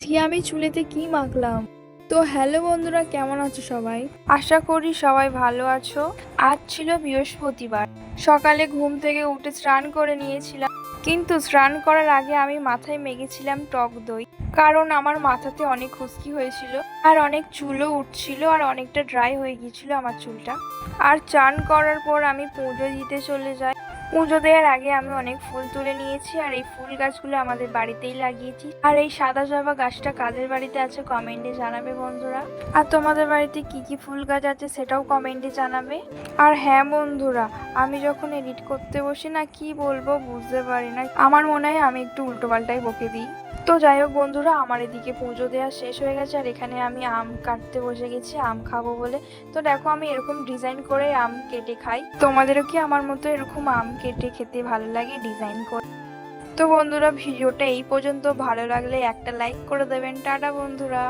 দিয়ে আমি চুলেতে কি মাখলাম। তো হ্যালো বন্ধুরা, কেমন আছো সবাই? আশা করি সবাই ভালো আছো। আজ ছিল বৃহস্পতিবার। সকালে ঘুম থেকে উঠে স্নান করে নিয়েছিলাম, কিন্তু স্নান করার আগে আমি মাথায় মেখেছিলাম টক দই। কারণ আমার মাথাতে অনেক খুশকি হয়েছিল, আর অনেক চুলও উঠছিল, আর অনেকটা ড্রাই হয়ে গিয়েছিল আমার চুলটা। আর চান করার পর আমি পুজো দিতে চলে যাই। পুজো দেওয়ার আগে আমি অনেক ফুল তুলে নিয়েছি, আর এই ফুল গাছগুলো আমাদের বাড়িতেই লাগিয়েছি। আর এই সাদা জবা গাছটা কাদের বাড়িতে আছে কমেন্টে জানাবে বন্ধুরা। আর তোমাদের বাড়িতে কি কি ফুল গাছ আছে সেটাও কমেন্টে জানাবে। আর হ্যাঁ বন্ধুরা, আমি যখন এডিট করতে বসি না, কি বলবো বুঝতে পারি না, আমার মনে হয় আমি একটু উল্টোপাল্টাই বকে দিই। তো যাই হোক বন্ধুরা, আমার এদিকে পুজো দেওয়া শেষ হয়ে গেছে, আর এখানে আমি আম কাটতে বসে গেছি আম খাবো বলে। তো দেখো, আমি এরকম ডিজাইন করে আম কেটে খাই। তোমাদেরও কি আমার মতো এরকম আম কেটে খেতে ভালো লাগে ডিজাইন করে? তো বন্ধুরা, ভিডিওটা এই পর্যন্ত। ভালো লাগলে একটা লাইক করে দেবেন। টাটা বন্ধুরা।